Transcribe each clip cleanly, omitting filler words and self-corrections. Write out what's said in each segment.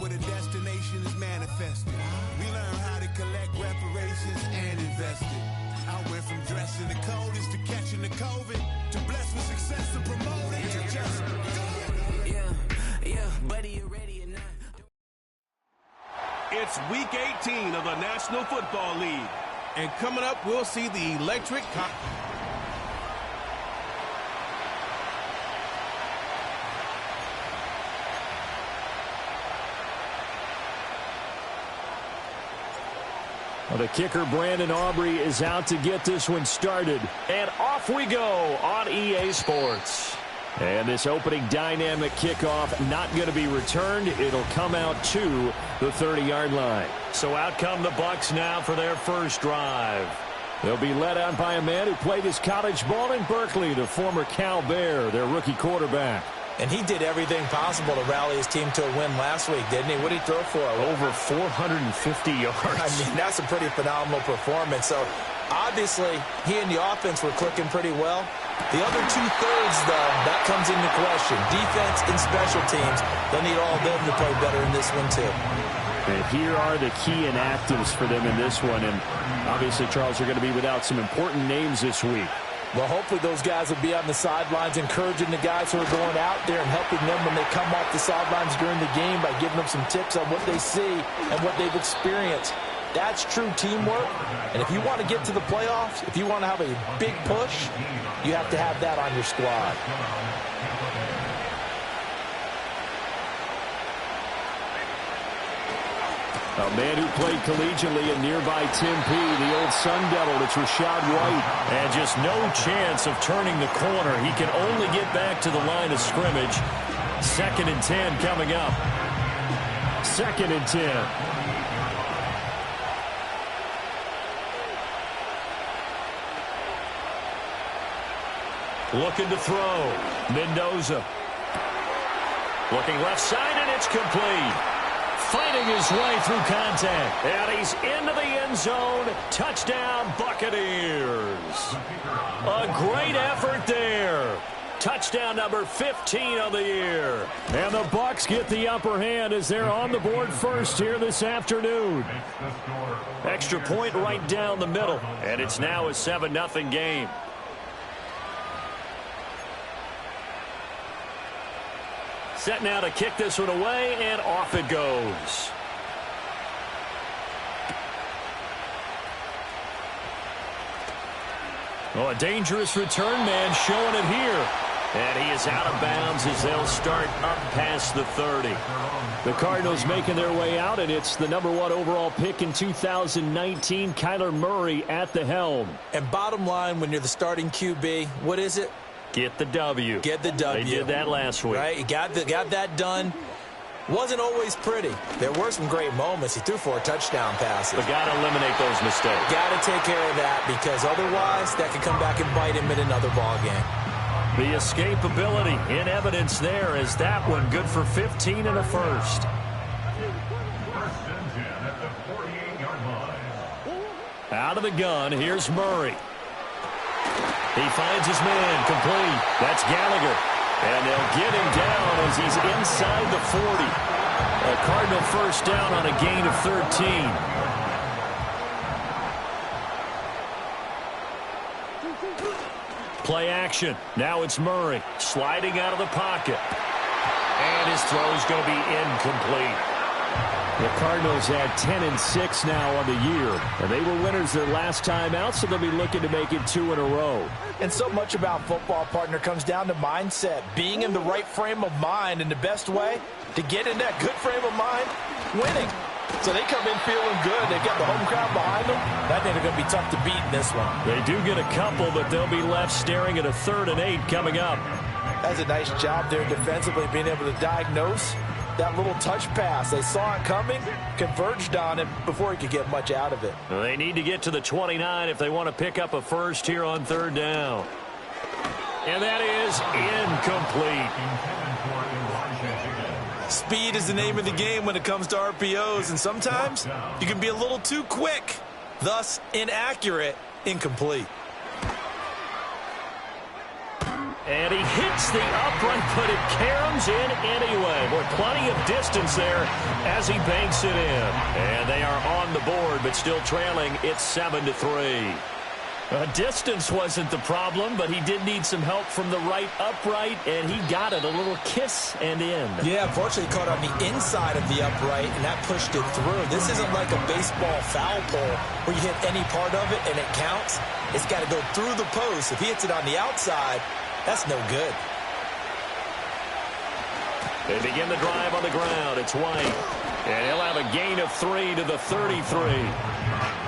where the destination is manifested. We learn how to collect reparations and invest it. I went from dressing the coldest to catching the COVID, to blessed with success to promote it, to just do it. Yeah, buddy, you ready or not? It's week 18 of the National Football League. And coming up, we'll see the electric... Well, the kicker, Brandon Aubrey, is out to get this one started. And off we go on EA Sports. And this opening dynamic kickoff not going to be returned. It'll come out to the 30-yard line. So out come the Bucs now for their first drive. They'll be led out by a man who played his college ball in Berkeley, the former Cal Bear, their rookie quarterback. And he did everything possible to rally his team to a win last week, didn't he? What did he throw for? Over 450 yards. I mean, that's a pretty phenomenal performance. So, obviously, he and the offense were clicking pretty well. The other two-thirds, though, that comes into question. Defense and special teams, they'll need all of them to play better in this one, too. And here are the key inactives for them in this one. And obviously, Charles, are going to be without some important names this week. Well, hopefully those guys will be on the sidelines encouraging the guys who are going out there and helping them when they come off the sidelines during the game by giving them some tips on what they see and what they've experienced. That's true teamwork. And if you want to get to the playoffs, if you want to have a big push, you have to have that on your squad. A man who played collegiately in nearby Tempe, the old Sun Devil, it's Rachaad White. And just no chance of turning the corner. He can only get back to the line of scrimmage. 2nd and 10 coming up. 2nd and 10. Looking to throw. Mendoza. Looking left side, and it's complete. Fighting his way through contact. And he's into the end zone. Touchdown, Buccaneers. A great effort there. Touchdown number 15 of the year. And the Bucs get the upper hand as they're on the board first here this afternoon. Extra point right down the middle. And it's now a 7-0 game. Set now to kick this one away, and off it goes. Oh, a dangerous return man showing it here. And he is out of bounds as they'll start up past the 30. The Cardinals making their way out, and it's the #1 overall pick in 2019, Kyler Murray at the helm. And bottom line, when you're the starting QB, what is it? Get the W. Get the W. They did that last week. Right? He got that done. Wasn't always pretty. There were some great moments. He threw 4 touchdown passes. But got to eliminate those mistakes. Got to take care of that, because otherwise that could come back and bite him in another ball game. The escapability in evidence there as that one good for 15 and a first. Out of the gun, here's Murray. He finds his man, complete. That's Gallagher. And they'll get him down as he's inside the 40. A Cardinal first down on a gain of 13. Play action. Now it's Murray sliding out of the pocket. And his throw's going to be incomplete. The Cardinals at 10-6 now on the year. And they were winners their last time out, so they'll be looking to make it 2 in a row. And so much about football, partner, comes down to mindset. Being in the right frame of mind, and the best way to get in that good frame of mind, winning. So they come in feeling good. They've got the home crowd behind them. That they're going to be tough to beat in this one. They do get a couple, but they'll be left staring at a 3rd and 8 coming up. That's a nice job there defensively, being able to diagnose that little touch pass. They saw it coming, converged on it before he could get much out of it. They need to get to the 29 if they want to pick up a first here on 3rd down. And that is incomplete. Speed is the name of the game when it comes to RPOs, and sometimes you can be a little too quick, thus inaccurate, incomplete. And he hits the upright, but it caroms in anyway. Boy, plenty of distance there as he banks it in. And they are on the board, but still trailing. It's 7-3. Distance wasn't the problem, but he did need some help from the right upright, and he got it. A little kiss and in. Yeah, unfortunately caught on the inside of the upright, and that pushed it through. This isn't like a baseball foul pole where you hit any part of it and it counts. It's got to go through the post. If he hits it on the outside, that's no good. They begin the drive on the ground. It's White. And he'll have a gain of 3 to the 33.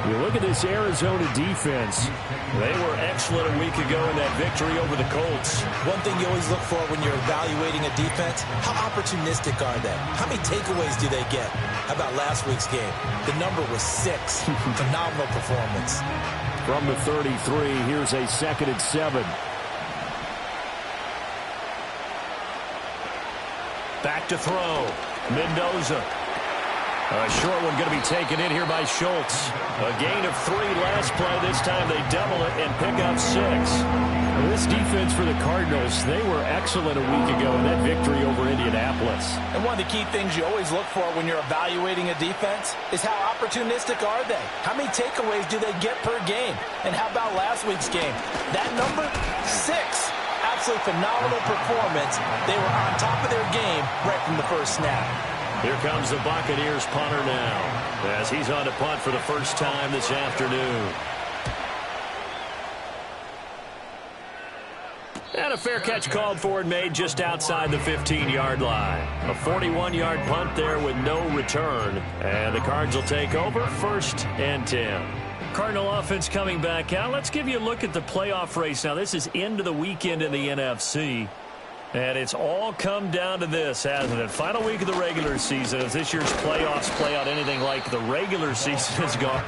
You look at this Arizona defense. They were excellent a week ago in that victory over the Colts. One thing you always look for when you're evaluating a defense, how opportunistic are they? How many takeaways do they get? How about last week's game? The number was 6. Phenomenal performance. From the 33, here's a 2nd and 7. Back to throw. Mendoza. A short one going to be taken in here by Schultz. A gain of 3 last play. This time they double it and pick up 6. Well, this defense for the Cardinals, they were excellent a week ago in that victory over Indianapolis. And one of the key things you always look for when you're evaluating a defense is how opportunistic are they? How many takeaways do they get per game? And how about last week's game? That number, 6. Absolutely phenomenal performance. They were on top of their game right from the first snap. Here comes the Buccaneers punter now as he's on to punt for the first time this afternoon. And a fair catch called for and made just outside the 15-yard line. A 41-yard punt there with no return. And the Cards will take over 1st and 10. Cardinal offense coming back out. Let's give you a look at the playoff race. Now, this is into the weekend in the NFC. And it's all come down to this, hasn't it? Final week of the regular season. As this year's playoffs play out anything like the regular season has gone.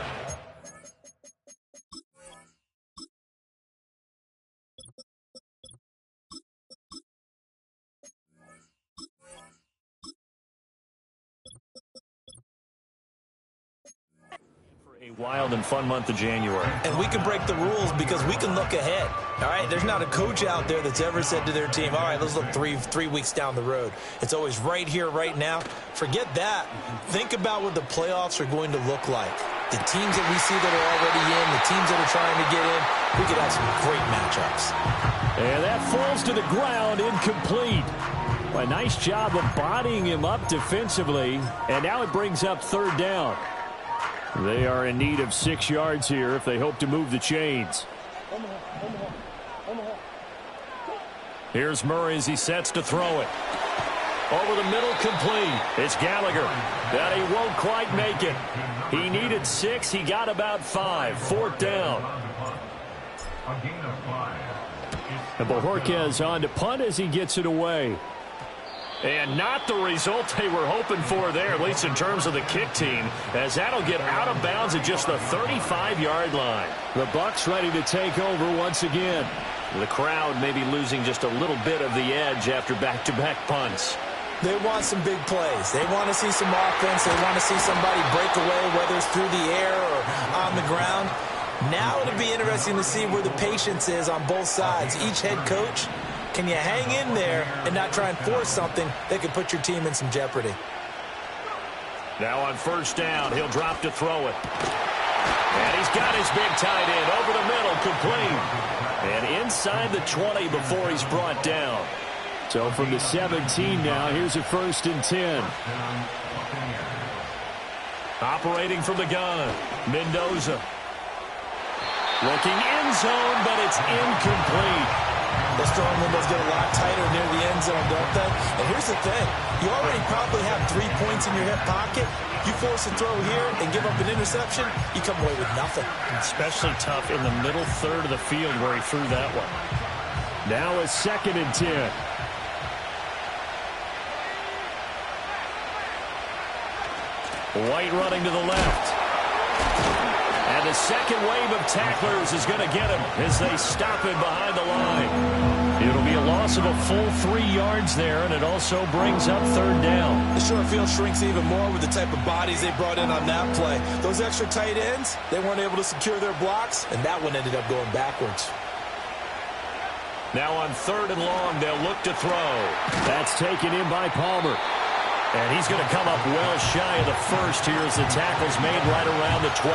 A wild and fun month of January. And we can break the rules because we can look ahead. All right, there's not a coach out there that's ever said to their team, all right, let's look three weeks down the road. It's always right here, right now. Forget that. Think about what the playoffs are going to look like. The teams that we see that are already in, the teams that are trying to get in, we could have some great matchups. And that falls to the ground, incomplete. A nice job of bodying him up defensively, and now it brings up 3rd down. They are in need of 6 yards here if they hope to move the chains. Here's Murray as he sets to throw it. Over the middle, complete. It's Gallagher. That he won't quite make it. He needed 6. He got about 5. 4th down. And Bojorquez on to punt as he gets it away. And not the result they were hoping for there, at least in terms of the kick team, as that'll get out of bounds at just the 35-yard line. The Bucs ready to take over once again. The crowd maybe losing just a little bit of the edge after back-to-back punts. They want some big plays. They want to see some offense. They want to see somebody break away, whether it's through the air or on the ground. Now it'll be interesting to see where the patience is on both sides. Each head coach, can you hang in there and not try and force something that could put your team in some jeopardy? Now on 1st down, he'll drop to throw it. And he's got his big tight end over the middle, complete. And inside the 20 before he's brought down. So from the 17 now, here's a 1st and 10. Operating from the gun, Mendoza. Looking end zone, but it's incomplete. Those throwing windows get a lot tighter near the end zone, don't they? And here's the thing. You already probably have 3 points in your hip pocket. You force a throw here and give up an interception, you come away with nothing. Especially tough in the middle 3rd of the field where he threw that one. Now a 2nd and 10. White running to the left. And the second wave of tacklers is going to get him as they stop him behind the line. It'll be a loss of a full 3 yards there, and it also brings up 3rd down. The short field shrinks even more with the type of bodies they brought in on that play. Those extra tight ends, they weren't able to secure their blocks, and that one ended up going backwards. Now on 3rd and long, they'll look to throw. That's taken in by Palmer. And he's going to come up well shy of the first here as the tackle's made right around the 12.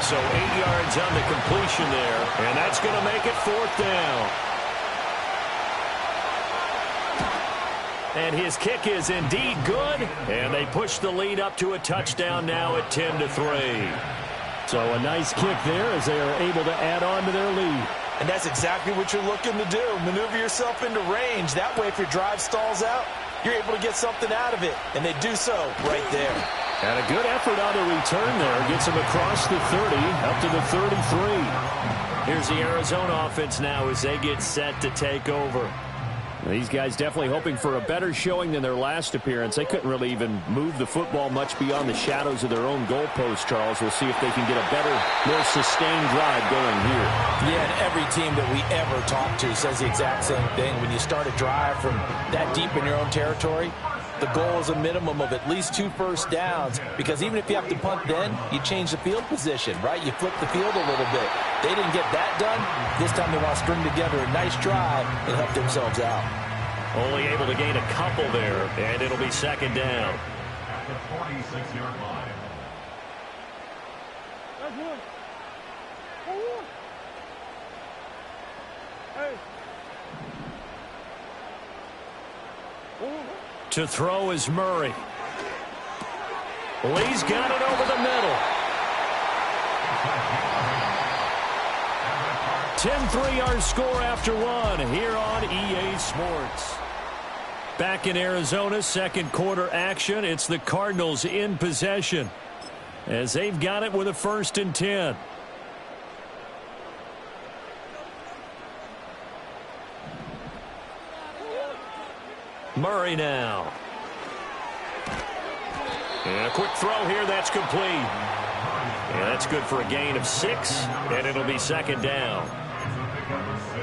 So 8 yards on the completion there, and that's going to make it 4th down. And his kick is indeed good, and they push the lead up to a touchdown now at 10-3. So a nice kick there as they are able to add on to their lead. And that's exactly what you're looking to do. Maneuver yourself into range. That way, if your drive stalls out, you're able to get something out of it. And they do so right there. And a good effort on the return there. Gets him across the 30, up to the 33. Here's the Arizona offense now as they get set to take over. These guys definitely hoping for a better showing than their last appearance. They couldn't really even move the football much beyond the shadows of their own goalpost, Charles. We'll see if they can get a better, more sustained drive going here. Yeah, and every team that we ever talk to says the exact same thing. When you start a drive from that deep in your own territory, the goal is a minimum of at least 2 first downs, because even if you have to punt then, you change the field position, right? You flip the field a little bit. They didn't get that done. This time they want to string together a nice drive and help themselves out. Only able to gain a couple there, and it'll be 2nd down. At the 46-yard line. To throw is Murray. Lee's got it over the middle. 10-3 our score after 1 here on EA Sports. Back in Arizona, 2nd quarter action. It's the Cardinals in possession as they've got it with a 1st and 10. Murray now. And a quick throw here, that's complete. And that's good for a gain of 6, and it'll be 2nd down. Number 6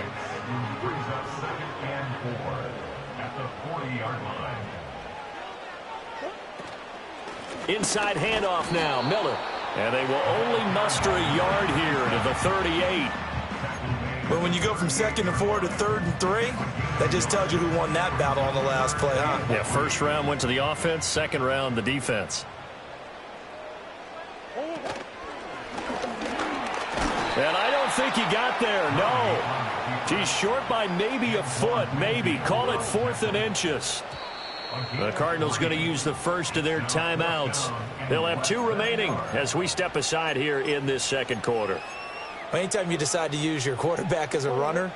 brings up 2nd and 4 at the 40-yard line. Inside handoff now, Miller. And they will only muster a yard here to the 38. But when you go from 2nd and 4 to 3rd and 3, that just tells you who won that battle on the last play, huh? Yeah, 1st round went to the offense, 2nd round the defense. And I don't think he got there, no. He's short by maybe a foot, maybe. Call it 4th and inches. The Cardinals going to use the first of their timeouts. They'll have 2 remaining as we step aside here in this 2nd quarter. Anytime you decide to use your quarterback as a runner,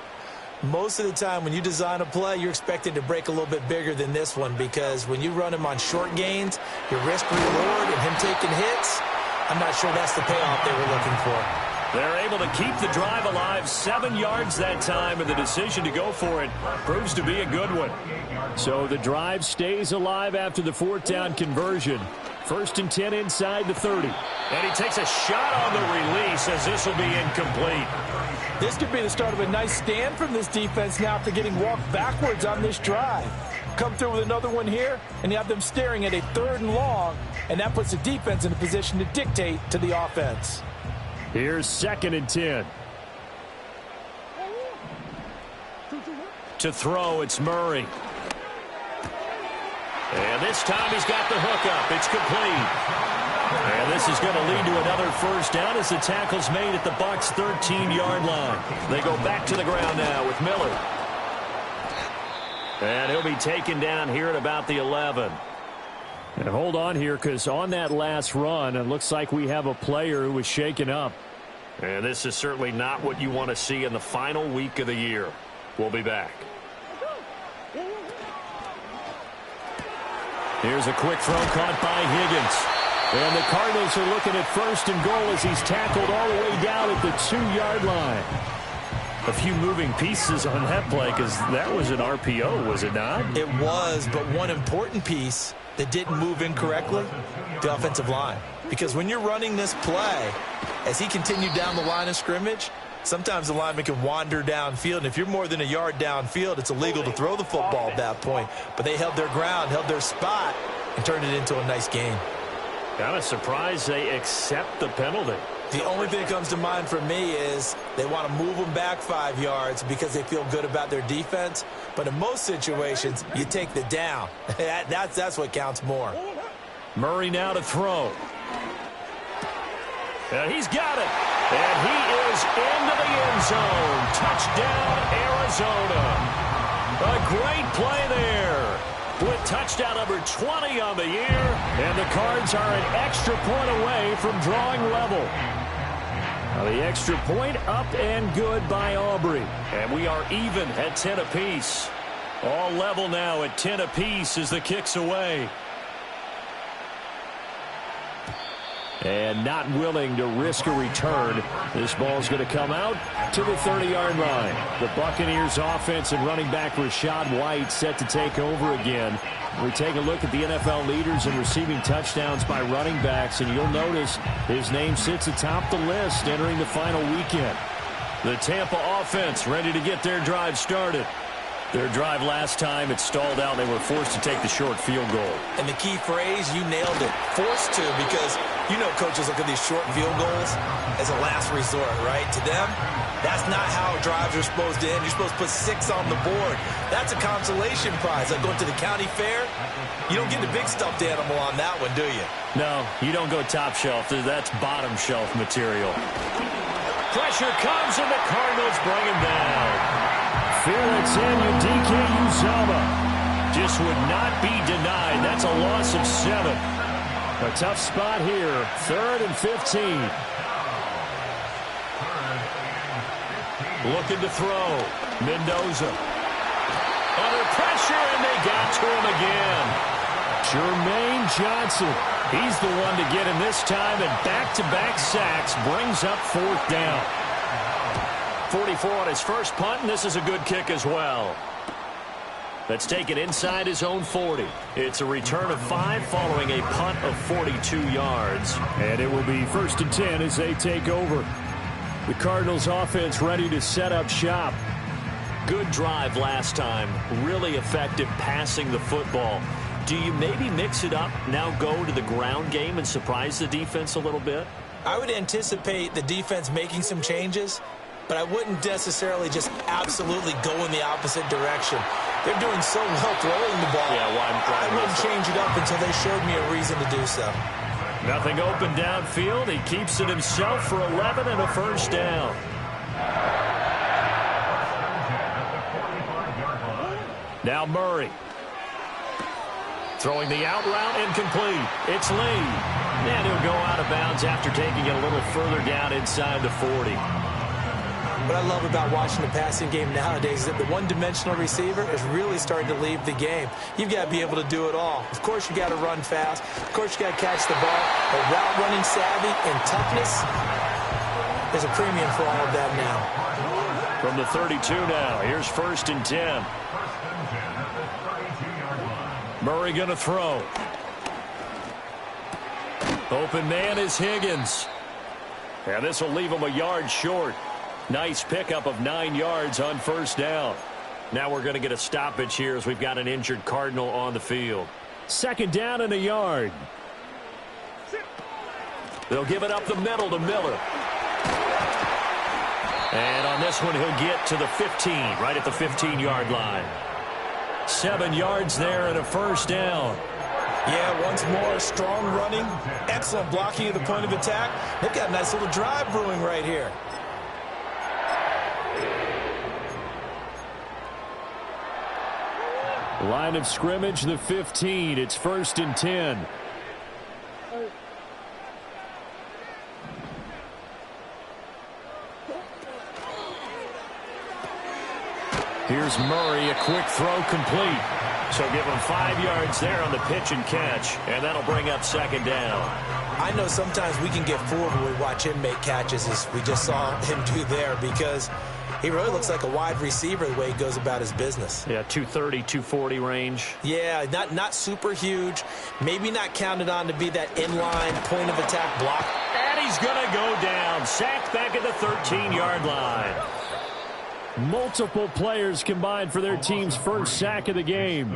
most of the time when you design a play, you're expected to break a little bit bigger than this one, because when you run him on short gains, your risk-reward and him taking hits, I'm not sure that's the payoff they were looking for. They're able to keep the drive alive, 7 yards that time, and the decision to go for it proves to be a good one. So the drive stays alive after the 4th down conversion. 1st and 10 inside the 30. And he takes a shot on the release as this will be incomplete. This could be the start of a nice stand from this defense now after getting walked backwards on this drive. Come through with another one here, and you have them staring at a 3rd and long, and that puts the defense in a position to dictate to the offense. Here's 2nd and 10. To throw, it's Murray. And this time he's got the hook up. It's complete. And this is going to lead to another 1st down as the tackle's made at the Bucs' 13-yard line. They go back to the ground now with Miller. And he'll be taken down here at about the 11. And hold on here, because on that last run, it looks like we have a player who was shaken up. And this is certainly not what you want to see in the final week of the year. We'll be back. Here's a quick throw caught by Higgins. And the Cardinals are looking at 1st and goal as he's tackled all the way down at the 2-yard line. A few moving pieces on that play, because that was an RPO, was it not? It was, but one important piece that didn't move incorrectly, the offensive line. Because when you're running this play, as he continued down the line of scrimmage, sometimes the lineman can wander downfield, and if you're more than a yard downfield, it's illegal to throw the football at that point. But they held their ground, held their spot, and turned it into a nice game. Kind of surprised they accept the penalty. The only thing that comes to mind for me is they want to move them back 5 yards because they feel good about their defense. But in most situations, you take the down. That's what counts more. Murray now to throw. And he's got it. And he is into the end zone. Touchdown, Arizona. A great play there. With touchdown number 20 on the year. And the Cards are an extra point away from drawing level. Now the extra point up and good by Aubrey. And we are even at 10 apiece. All level now at 10 apiece as the kick's away. And not willing to risk a return. This ball's going to come out to the 30-yard line. The Buccaneers offense and running back Rachaad White set to take over again. We take a look at the NFL leaders in receiving touchdowns by running backs, and you'll notice his name sits atop the list entering the final weekend. The Tampa offense ready to get their drive started. Their drive last time, it stalled out. They were forced to take the short field goal. And the key phrase, you nailed it. Forced to, because you know coaches look at these short field goals as a last resort, right? To them, that's not how drives are supposed to end. You're supposed to put 6 on the board. That's a consolation prize. Like going to the county fair, you don't get the big stuffed animal on that one, do you? No, you don't go top shelf. That's bottom shelf material. Pressure comes, and the Cardinals bring him down. Felix and Udike Uzomah just would not be denied. That's a loss of 7. A tough spot here. 3rd and 15. Looking to throw. Mendoza. Under pressure, and they got to him again. Jermaine Johnson. He's the one to get him this time, and back-to-back sacks brings up 4th down. 44 on his first punt, and this is a good kick as well. That's taken inside his own 40. It's a return of 5 following a punt of 42 yards. And it will be 1st and 10 as they take over. The Cardinals offense ready to set up shop. Good drive last time. Really effective passing the football. Do you maybe mix it up, now go to the ground game and surprise the defense a little bit? I would anticipate the defense making some changes, but I wouldn't necessarily just absolutely go in the opposite direction. They're doing so well throwing the ball. Yeah, I wouldn't change it up until they showed me a reason to do so. Nothing open downfield. He keeps it himself for 11 and a 1st down. Now Murray. Throwing the out route, incomplete. It's Lee. And he'll go out of bounds after taking it a little further down inside the 40. What I love about watching the passing game nowadays is that the one-dimensional receiver is really starting to leave the game. You've got to be able to do it all. Of course, you got to run fast. Of course, you got to catch the ball. But route running savvy and toughness, there's a premium for all of that now. From the 32 now, here's 1st and 10. Murray going to throw. Open man is Higgins. And this will leave him a yard short. Nice pickup of 9 yards on 1st down. Now we're going to get a stoppage here as we've got an injured Cardinal on the field. 2nd down and a yard. They'll give it up the middle to Miller. And on this one, he'll get to the 15, right at the 15-yard line. 7 yards there and a 1st down. Yeah, once more, strong running, excellent blocking at the point of attack. They've got a nice little drive brewing right here. Line of scrimmage, the 15. It's 1st and 10. Here's Murray, a quick throw complete. So give him 5 yards there on the pitch and catch, and that'll bring up 2nd down. I know sometimes we can get fooled when we watch him make catches, as we just saw him do there, because he really looks like a wide receiver the way he goes about his business. Yeah, 230, 240 range. Yeah, not super huge. Maybe not counted on to be that inline point of attack block. And he's going to go down. Sacked back at the 13-yard line. Multiple players combined for their team's first sack of the game.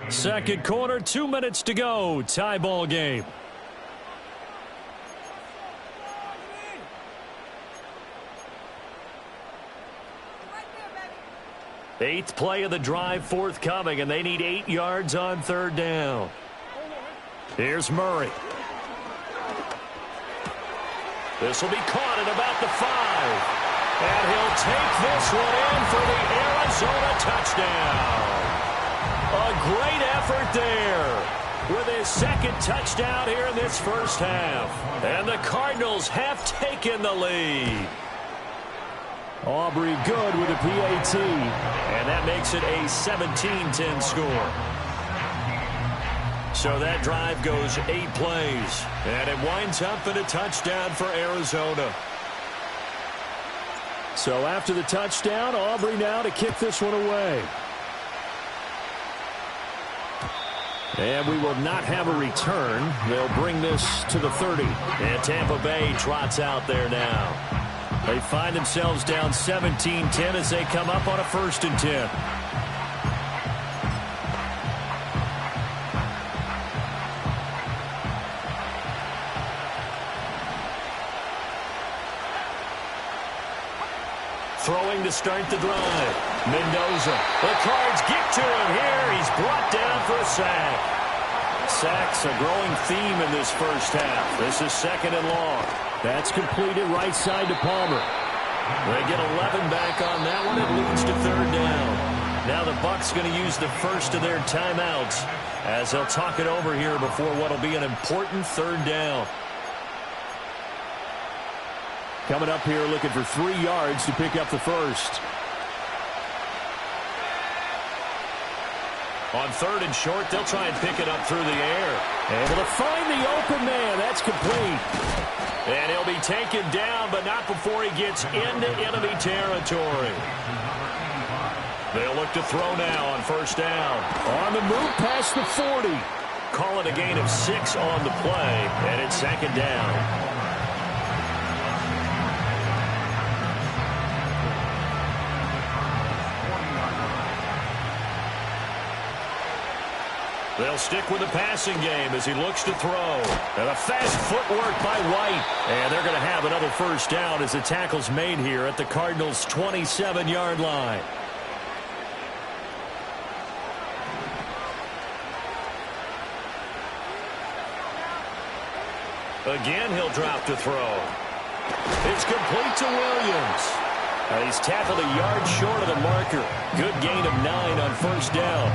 2nd quarter, 2 minutes to go. Tie ball game. Eighth play of the drive forthcoming, and they need 8 yards on third down. Here's Murray. This will be caught at about the 5. And he'll take this one in for the Arizona touchdown. A great effort there with his second touchdown here in this first half. And the Cardinals have taken the lead. Aubrey good with a PAT. And that makes it a 17-10 score. So that drive goes 8 plays. And it winds up in a touchdown for Arizona. So after the touchdown, Aubrey now to kick this one away. And we will not have a return. They'll bring this to the 30. And Tampa Bay trots out there now. They find themselves down 17-10 as they come up on a 1st and 10. Throwing to start the drive. Mendoza. The Cards get to him here. He's brought down for a sack. Sacks a growing theme in this first half. This is 2nd and long. That's completed right side to Palmer. They get 11 back on that one. It leads to 3rd down. Now the Bucs going to use the first of their timeouts as they'll talk it over here before what will be an important 3rd down. Coming up here looking for 3 yards to pick up the first. On 3rd and short, they'll try and pick it up through the air. Able to find the open man. That's complete. And he'll be taken down, but not before he gets into enemy territory. They'll look to throw now on 1st down. On the move past the 40. Call it a gain of 6 on the play, and it's 2nd down. They'll stick with the passing game as he looks to throw. And a fast footwork by White. And they're going to have another 1st down as the tackle's made here at the Cardinals' 27-yard line. Again, he'll drop to throw. It's complete to Williams. He's tackled a yard short of the marker. Good gain of 9 on 1st down.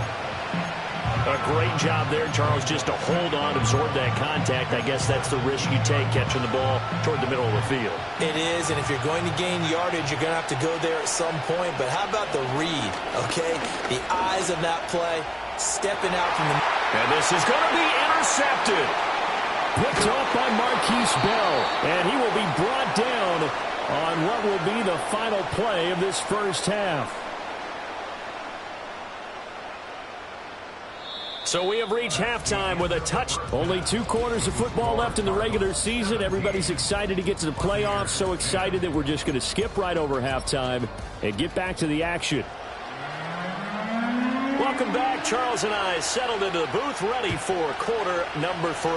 A great job there, Charles, just to hold on, absorb that contact. I guess that's the risk you take catching the ball toward the middle of the field. It is, and if you're going to gain yardage, you're going to have to go there at some point. But how about the read, okay? The eyes of that play, stepping out from the... And this is going to be intercepted. Picked off by Marquise Bell, and he will be brought down on what will be the final play of this first half. So we have reached halftime with a touch. Only 2 quarters of football left in the regular season. Everybody's excited to get to the playoffs. So excited that we're just going to skip right over halftime and get back to the action. Welcome back. Charles and I settled into the booth ready for quarter number 3.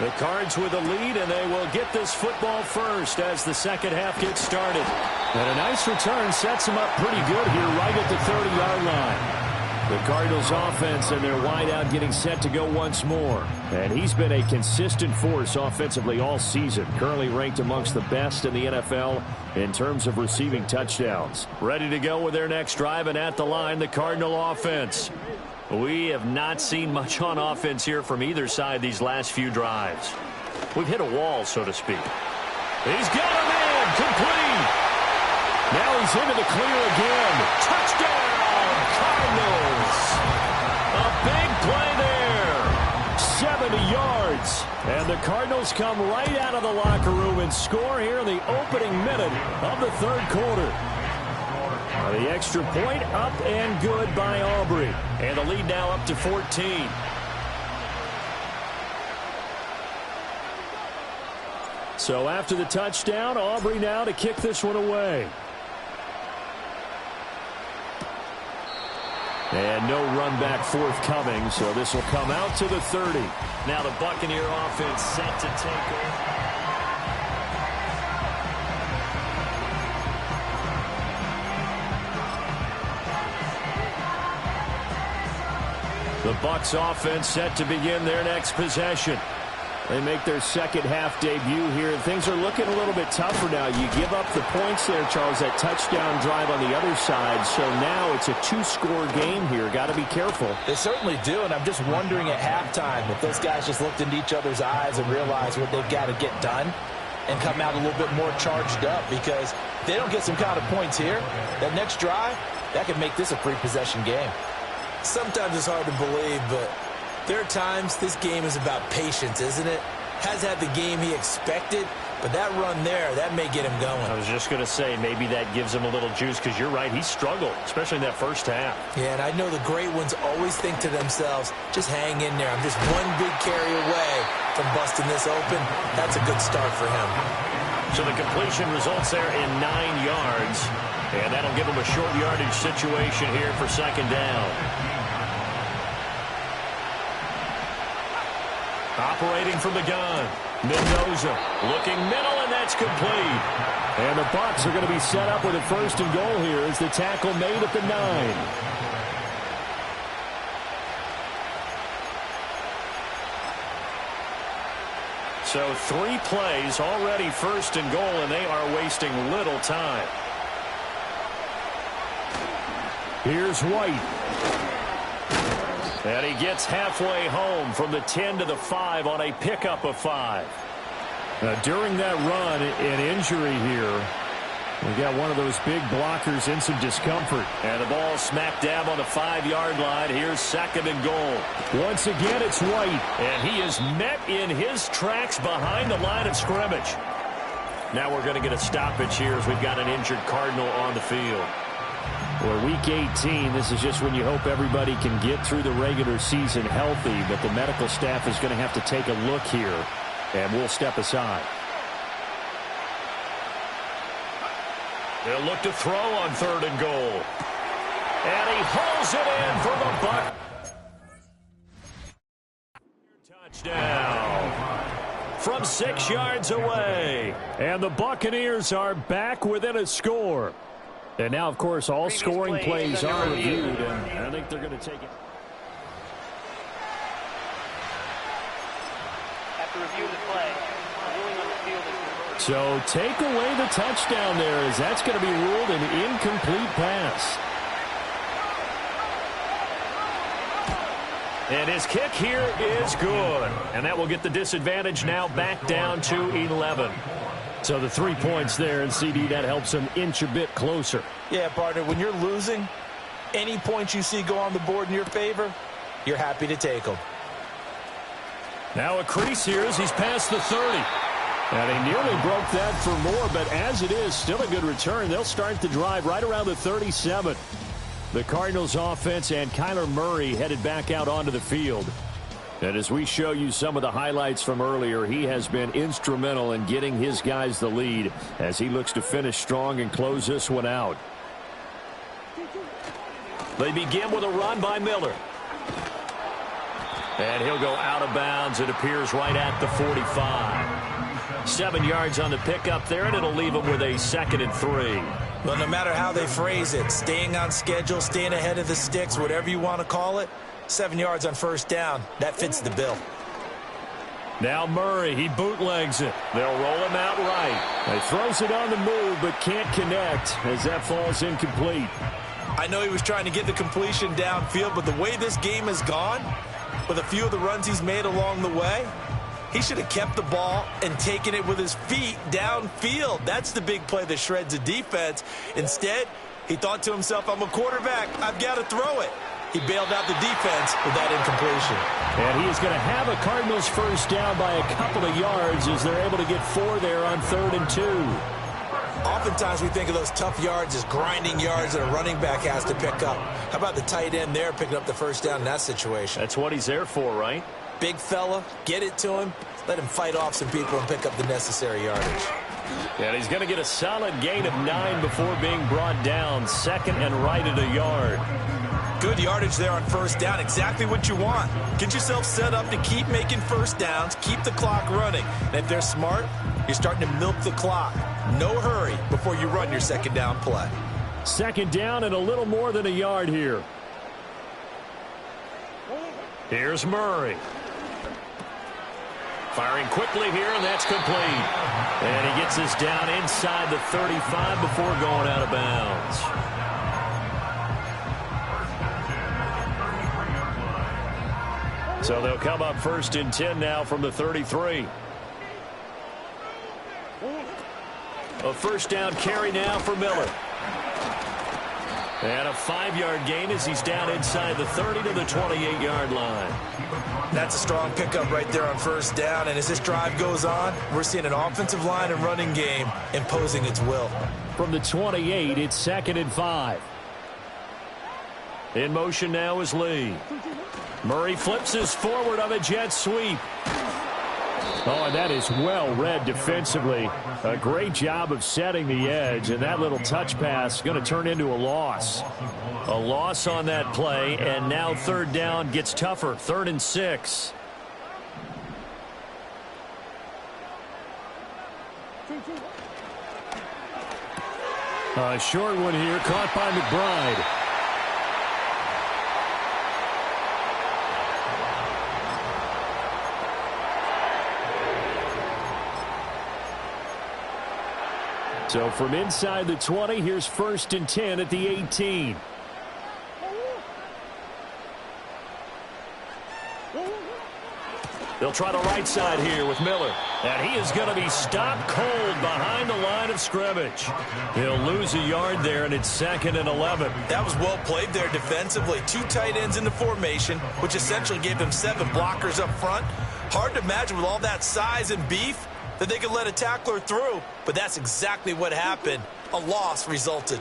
The Cards with a lead, and they will get this football first as the second half gets started. And a nice return sets them up pretty good here right at the 30-yard line. The Cardinals offense and their wideout getting set to go once more. And he's been a consistent force offensively all season. Currently ranked amongst the best in the NFL in terms of receiving touchdowns. Ready to go with their next drive, and at the line, the Cardinal offense. We have not seen much on offense here from either side these last few drives. We've hit a wall, so to speak. He's got a man complete. Now he's into the clear again. Touchdown, Cardinals. A big play there. 70 yards. And the Cardinals come right out of the locker room and score here in the opening minute of the 3rd quarter. The extra point up and good by Aubrey. And the lead now up to 14. So after the touchdown, Aubrey now to kick this one away. And no run back forthcoming, so this will come out to the 30. Now the Buccaneer offense set to take over. The Bucs offense set to begin their next possession. They make their second half debut here, and things are looking a little bit tougher now. You give up the points there, Charles, that touchdown drive on the other side. So now it's a two-score game here. Got to be careful. They certainly do, and I'm just wondering at halftime if those guys just looked into each other's eyes and realized what they've got to get done and come out a little bit more charged up, because if they don't get some kind of points here, that next drive, that could make this a free-possession game. Sometimes it's hard to believe, but there are times this game is about patience, isn't it? Has had the game he expected, but that run there, that may get him going. I was just going to say, maybe that gives him a little juice, because you're right, he struggled, especially in that first half. Yeah, and I know the great ones always think to themselves, just hang in there. I'm just one big carry away from busting this open. That's a good start for him. So the completion results there in 9 yards, and that'll give him a short yardage situation here for second down. Operating from the gun, Mendoza looking middle, and that's complete. And the Bucs are going to be set up with a first and goal here as the tackle made at the 9. So 3 plays already first and goal, and they are wasting little time. Here's White. And he gets halfway home from the 10 to the 5 on a pickup of 5. During that run, an injury here. We got one of those big blockers in some discomfort. And the ball smack dab on the 5-yard line. Here's second and goal. Once again, it's White. And he is met in his tracks behind the line of scrimmage. Now we're going to get a stoppage here as we've got an injured Cardinal on the field. Well, week 18, this is just when you hope everybody can get through the regular season healthy, but the medical staff is going to have to take a look here, and we'll step aside. They'll look to throw on third and goal. And he hauls it in for the Bucs. Touchdown from 6 yards away. And the Buccaneers are back within a score. And now, of course, all scoring plays are reviewed, and I think they're going to take it. After reviewing the play, ruling on the field is reversed. So take away the touchdown there, as that's going to be ruled an incomplete pass. And his kick here is good. And that will get the disadvantage now back down to 11. So the 3 points there, and CD, that helps them inch a bit closer. Yeah, partner, when you're losing, any points you see go on the board in your favor, you're happy to take them. Now a crease here as he's past the 30. And he nearly broke that for more, but as it is, still a good return. They'll start the drive right around the 37. The Cardinals offense and Kyler Murray headed back out onto the field. And as we show you some of the highlights from earlier, he has been instrumental in getting his guys the lead as he looks to finish strong and close this one out. They begin with a run by Miller. And he'll go out of bounds, it appears, right at the 45. 7 yards on the pickup there, and it'll leave him with a 2nd and 3. Well, no matter how they phrase it, staying on schedule, staying ahead of the sticks, whatever you want to call it, 7 yards on first down, that fits the bill. Now Murray, he bootlegs it. They'll roll him out right. He throws it on the move, but can't connect as that falls incomplete. I know he was trying to get the completion downfield, but the way this game has gone, with a few of the runs he's made along the way, he should have kept the ball and taken it with his feet downfield. That's the big play that shreds a defense. Instead, he thought to himself, I'm a quarterback, I've got to throw it. He bailed out the defense with that incompletion. And he is going to have a Cardinals first down by a couple of yards as they're able to get 4 there on 3rd and 2. Oftentimes we think of those tough yards as grinding yards that a running back has to pick up. How about the tight end there picking up the first down in that situation? That's what he's there for, right? Big fella, get it to him, let him fight off some people and pick up the necessary yardage. And he's going to get a solid gain of 9 before being brought down. 2nd and right at a yard. Good yardage there on first down. Exactly what you want. Get yourself set up to keep making first downs, keep the clock running. And if they're smart, you're starting to milk the clock. No hurry before you run your second down play. 2nd down and a little more than a yard here. Here's Murray. Firing quickly here, and that's complete. And he gets this down inside the 35 before going out of bounds. So they'll come up 1st and 10 now from the 33. A first down carry now for Miller. And a 5-yard gain as he's down inside the 30 to the 28-yard line. That's a strong pickup right there on first down. And as this drive goes on, we're seeing an offensive line and running game imposing its will. From the 28, it's 2nd and 5. In motion now is Lee. Murray flips his forward of a jet sweep. Oh, and that is well read defensively. A great job of setting the edge, and that little touch pass is going to turn into a loss. A loss on that play, and now 3rd down gets tougher. 3rd and 6. A short one here, caught by McBride. So from inside the 20, here's 1st and 10 at the 18. They'll try the right side here with Miller. And he is going to be stopped cold behind the line of scrimmage. He'll lose a yard there, and it's 2nd and 11. That was well played there defensively. 2 tight ends in the formation, which essentially gave him 7 blockers up front. Hard to imagine with all that size and beef that they could let a tackler through, but that's exactly what happened. A loss resulted.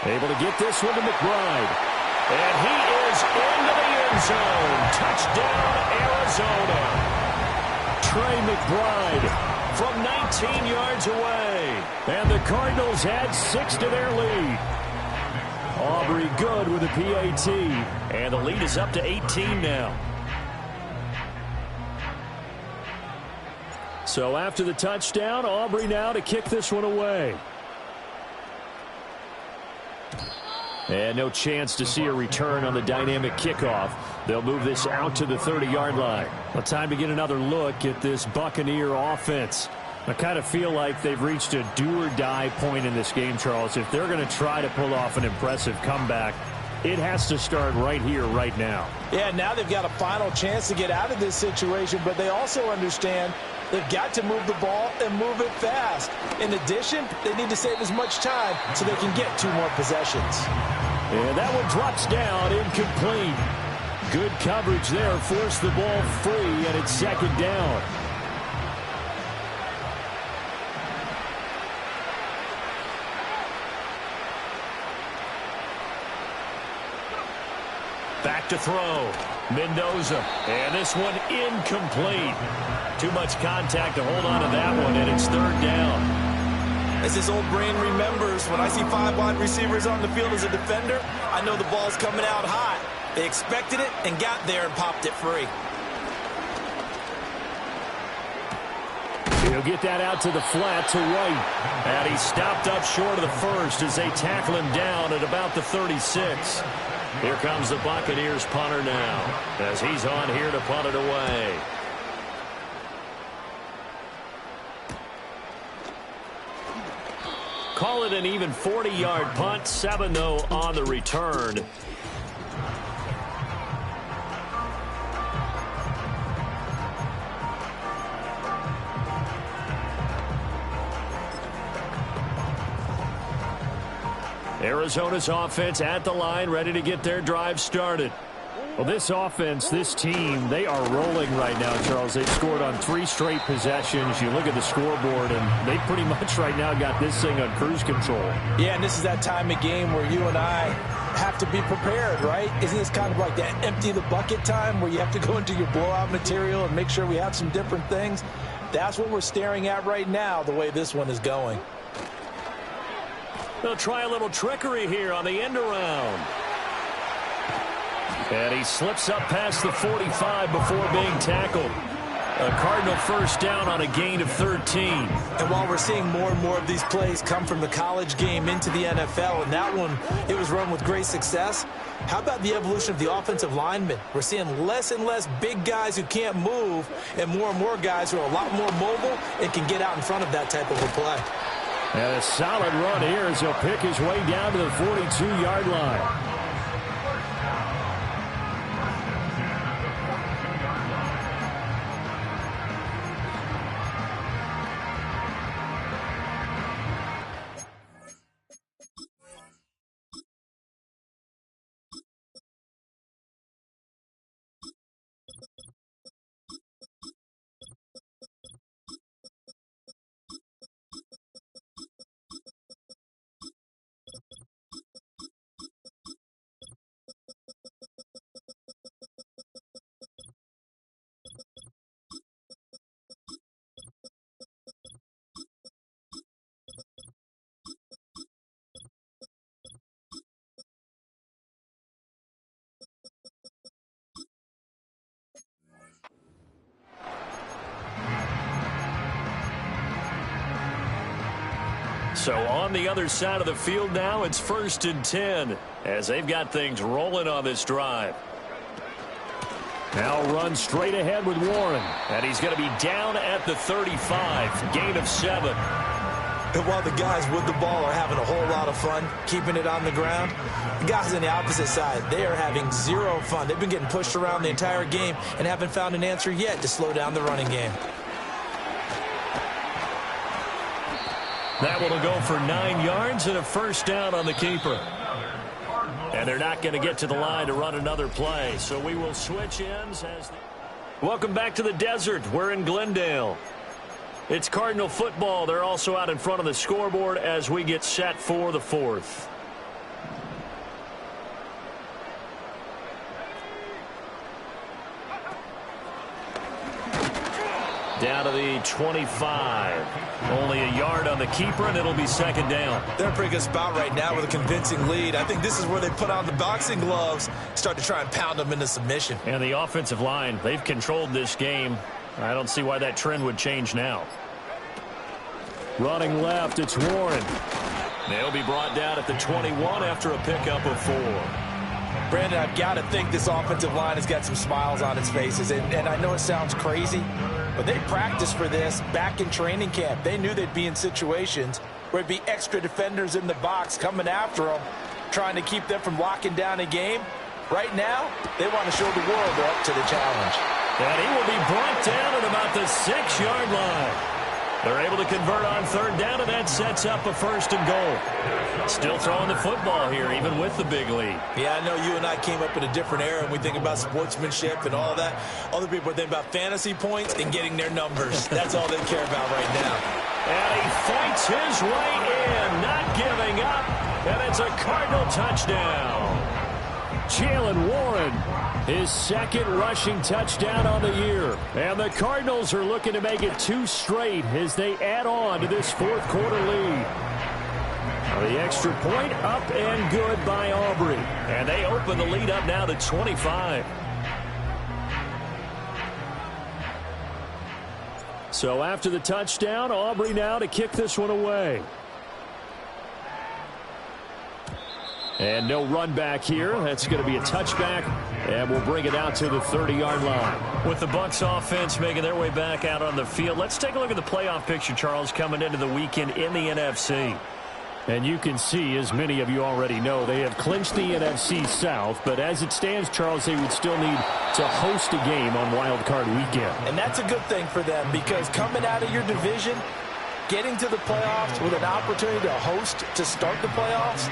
Able to get this one to McBride. And he is into the end zone. Touchdown, Arizona. Trey McBride from 19 yards away. And the Cardinals add 6 to their lead. Aubrey good with a PAT. And the lead is up to 18 now. So after the touchdown, Aubrey now to kick this one away. And no chance to see a return on the dynamic kickoff. They'll move this out to the 30-yard line. Well, time to get another look at this Buccaneer offense. I kind of feel like they've reached a do-or-die point in this game, Charles. If they're going to try to pull off an impressive comeback, it has to start right here, right now. Yeah, now they've got a final chance to get out of this situation, but they also understand they've got to move the ball and move it fast. In addition, they need to save as much time so they can get 2 more possessions. And that one drops down, incomplete. Good coverage there, forced the ball free, and it's 2nd down. Back to throw. Mendoza. And this one incomplete. Too much contact to hold on to that one, and it's 3rd down. As his old brain remembers, when I see 5 wide receivers on the field as a defender, I know the ball's coming out hot. They expected it and got there and popped it free. He'll get that out to the flat to White. And he's stopped up short of the first as they tackle him down at about the 36. Here comes the Buccaneers punter now as he's on here to punt it away. Call it an even 40-yard punt. 7, though, on the return. Arizona's offense at the line, ready to get their drive started. Well, this offense, this team, they are rolling right now, Charles. They've scored on 3 straight possessions. You look at the scoreboard, and they pretty much right now got this thing on cruise control. Yeah, and this is that time of game where you and I have to be prepared, right? Isn't this kind of like that empty the bucket time where you have to go into your blowout material and make sure we have some different things? That's what we're staring at right now, the way this one is going. They'll try a little trickery here on the end around. And he slips up past the 45 before being tackled. A Cardinal first down on a gain of 13. And while we're seeing more and more of these plays come from the college game into the NFL, and that one, it was run with great success, how about the evolution of the offensive linemen? We're seeing less and less big guys who can't move and more guys who are a lot more mobile and can get out in front of that type of a play. And a solid run here as he'll pick his way down to the 42-yard line. So on the other side of the field now, it's 1st and 10 as they've got things rolling on this drive. Now run straight ahead with Warren, and he's going to be down at the 35, gain of 7. And while the guys with the ball are having a whole lot of fun keeping it on the ground, the guys on the opposite side, they are having zero fun. They've been getting pushed around the entire game and haven't found an answer yet to slow down the running game. That one will go for 9 yards and a first down on the keeper. And they're not going to get to the line to run another play, so we will switch ends. Welcome back to the desert. We're in Glendale. It's Cardinal football. They're also out in front of the scoreboard as we get set for the 4th. Down to the 25. Only a yard on the keeper, and it'll be 2nd down. They're in a pretty good spot right now with a convincing lead. I think this is where they put on the boxing gloves, start to try and pound them into submission. And the offensive line, they've controlled this game. I don't see why that trend would change now. Running left, it's Warren. They'll be brought down at the 21 after a pickup of 4. Brandon, I've got to think this offensive line has got some smiles on its faces. And I know it sounds crazy, but they practiced for this back in training camp. They knew they'd be in situations where there'd be extra defenders in the box coming after them, trying to keep them from locking down a game. Right now, they want to show the world they're up to the challenge. And he will be brought down at about the 6-yard line. They're able to convert on 3rd down, and that sets up a 1st and goal. Still throwing the football here, even with the big lead. Yeah, I know you and I came up in a different era, and we think about sportsmanship and all that. Other people are thinking about fantasy points and getting their numbers. That's all they care about right now. And he fights his way in, not giving up, and it's a Cardinal touchdown. Jaylen Warren, his 2nd rushing touchdown on the year. And the Cardinals are looking to make it 2 straight as they add on to this 4th quarter lead. The extra point up and good by Aubrey. And they open the lead up now to 25. So after the touchdown, Aubrey now to kick this one away. And no run back here. That's going to be a touchback, and we'll bring it out to the 30-yard line. With the Bucs offense making their way back out on the field, let's take a look at the playoff picture, Charles, coming into the weekend in the NFC. And you can see, as many of you already know, they have clinched the NFC South, but as it stands, Charles, they would still need to host a game on Wild Card Weekend. And that's a good thing for them, because coming out of your division, getting to the playoffs with an opportunity to host to start the playoffs,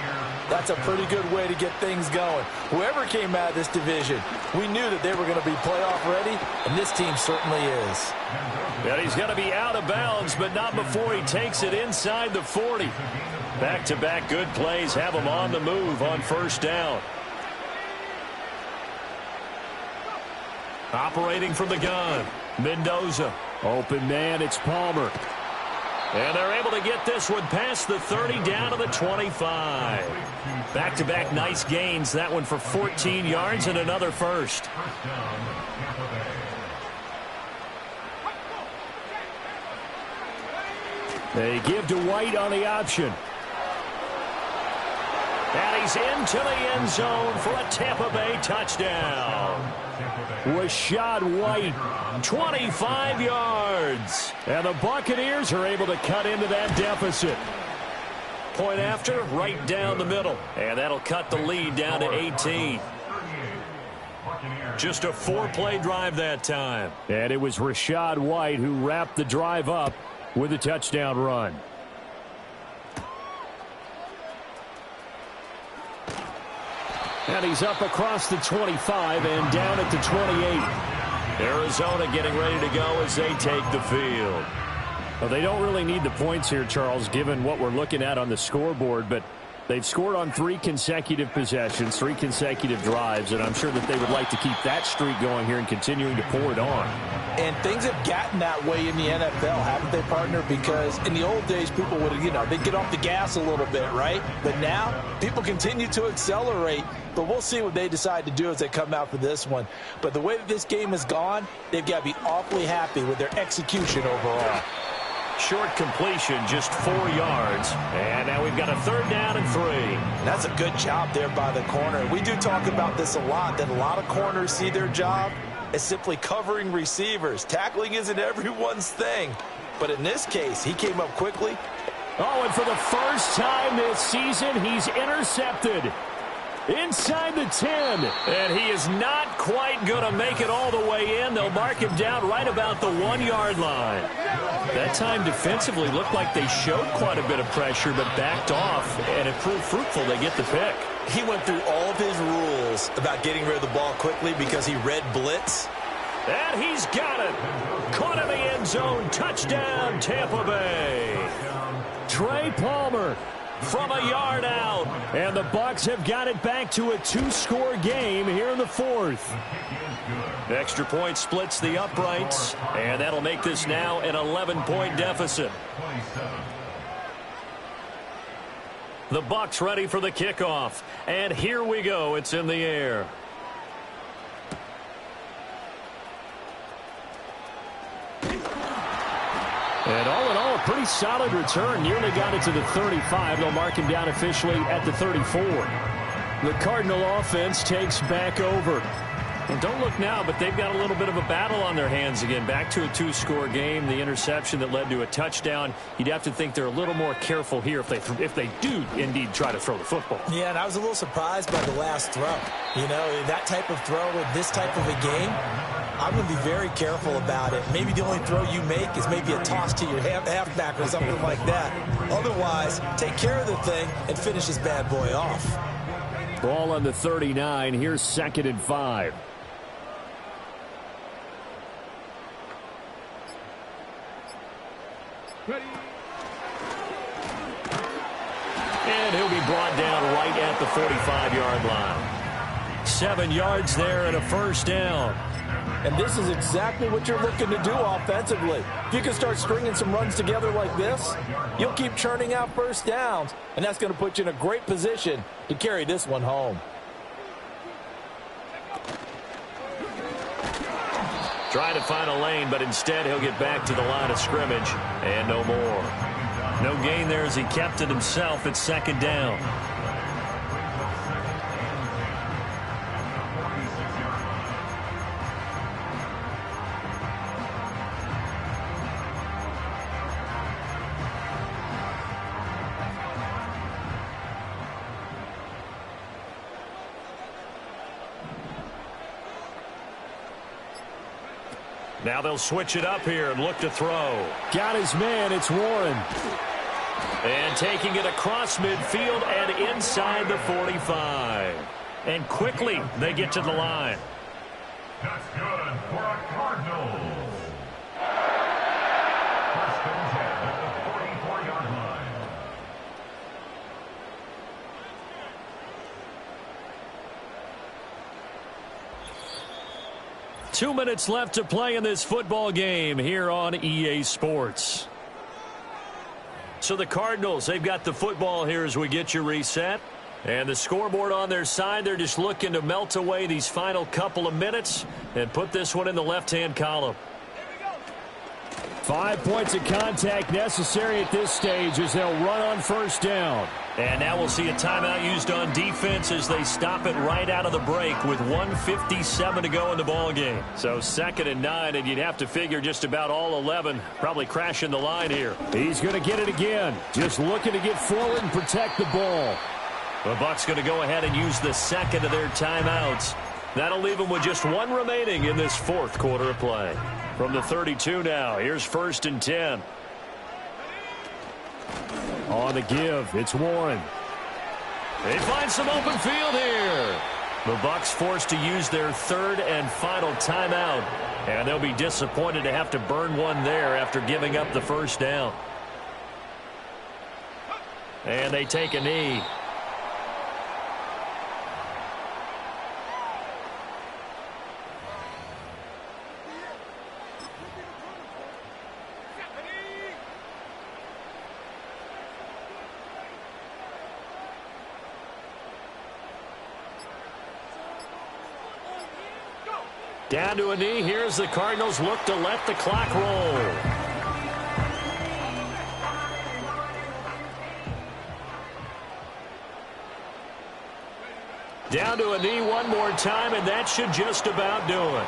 that's a pretty good way to get things going. Whoever came out of this division, we knew that they were going to be playoff ready, and this team certainly is. And he's going to be out of bounds, but not before he takes it inside the 40. Back-to-back good plays have him on the move on 1st down. Operating from the gun, Mendoza. Open man, it's Palmer. And they're able to get this one past the 30 down to the 25. Back-to-back nice gains. That one for 14 yards and another first. They give to White on the option. And he's into the end zone for a Tampa Bay touchdown. Rachaad White, 25 yards. and the Buccaneers are able to cut into that deficit. Point after, right down the middle. And that'll cut the lead down to 18. Just a 4-play drive that time. And it was Rachaad White who wrapped the drive up with a touchdown run. And he's up across the 25 and down at the 28. Arizona getting ready to go as they take the field. Well, they don't really need the points here, Charles, given what we're looking at on the scoreboard, but they've scored on 3 consecutive possessions, 3 consecutive drives, and I'm sure that they would like to keep that streak going here and continuing to pour it on. And things have gotten that way in the NFL, haven't they, partner? Because in the old days, people would, they'd get off the gas a little bit, right? But now, people continue to accelerate. But we'll see what they decide to do as they come out for this one. But the way that this game has gone, they've got to be awfully happy with their execution overall. Short completion, just 4 yards. And now we've got a 3rd down and 3. That's a good job there by the corner. We do talk about this a lot, that a lot of corners see their job as simply covering receivers. Tackling isn't everyone's thing. But in this case, he came up quickly. Oh, and for the first time this season, he's intercepted inside the 10. And he is not quite going to make it all the way in. They'll mark him down right about the 1-yard line. That time defensively looked like they showed quite a bit of pressure but backed off, and it proved fruitful. They get the pick. He went through all of his rules about getting rid of the ball quickly because he read blitz. And he's got it. Caught in the end zone. Touchdown, Tampa Bay. Trey Palmer from a yard out. And the Bucs have got it back to a 2-score game here in the 4th. Extra point splits the uprights, and that'll make this now an 11-point deficit. The Bucs ready for the kickoff, and here we go. It's in the air. And all in all, a pretty solid return. Nearly got it to the 35. They'll mark him down officially at the 34. The Cardinal offense takes back over. And don't look now, but they've got a little bit of a battle on their hands again. Back to a 2-score game. The interception that led to a touchdown. You'd have to think they're a little more careful here if they do indeed try to throw the football. Yeah, and I was a little surprised by the last throw. That type of throw in this type of a game, I'm going to be very careful about it. Maybe the only throw you make is maybe a toss to your halfback or something like that. Otherwise, take care of the thing and finish this bad boy off. Ball on the 39. Here's 2nd and 5. And he'll be brought down right at the 45-yard line. 7 yards there and a 1st down. And this is exactly what you're looking to do offensively. If you can start stringing some runs together like this, you'll keep churning out 1st downs, and that's going to put you in a great position to carry this one home. Trying to find a lane, but instead he'll get back to the line of scrimmage, and no more. No gain there as he kept it himself at 2nd down. Now they'll switch it up here and look to throw. Got his man. It's Warren. And taking it across midfield and inside the 45. And quickly they get to the line. That's good for a Cardinal. First and 10 at the 44-yard line. Two minutes left to play in this football game here on EA Sports. So the Cardinals, they've got the football here as we get you reset. And the scoreboard on their side, they're just looking to melt away these final couple of minutes and put this one in the left-hand column. 5 points of contact necessary at this stage as they'll run on first down. And now we'll see a timeout used on defense as they stop it right out of the break with 1:57 to go in the ball game. So 2nd and 9, and you'd have to figure just about all 11 probably crashing the line here. He's going to get it again. Just looking to get forward and protect the ball. The Bucs going to go ahead and use the second of their timeouts. That'll leave them with just one remaining in this 4th quarter of play. From the 32 now, here's 1st and 10. On the give, it's Warren. They find some open field here. The Bucs forced to use their 3rd and final timeout, and they'll be disappointed to have to burn one there after giving up the first down. And they take a knee. Down to a knee. Here's the Cardinals look to let the clock roll. Down to a knee one more time, and that should just about do it.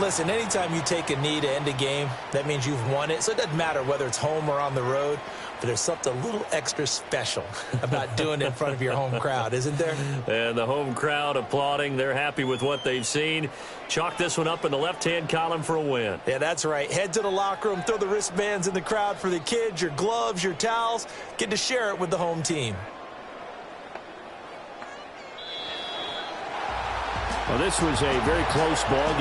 Listen, anytime you take a knee to end a game, that means you've won it. So it doesn't matter whether it's home or on the road, but there's something a little extra special about doing it in front of your home crowd, isn't there? And the home crowd applauding. They're happy with what they've seen. Chalk this one up in the left-hand column for a win. Yeah, that's right. Head to the locker room, throw the wristbands in the crowd for the kids, your gloves, your towels. Get to share it with the home team. Well, this was a very close ball game.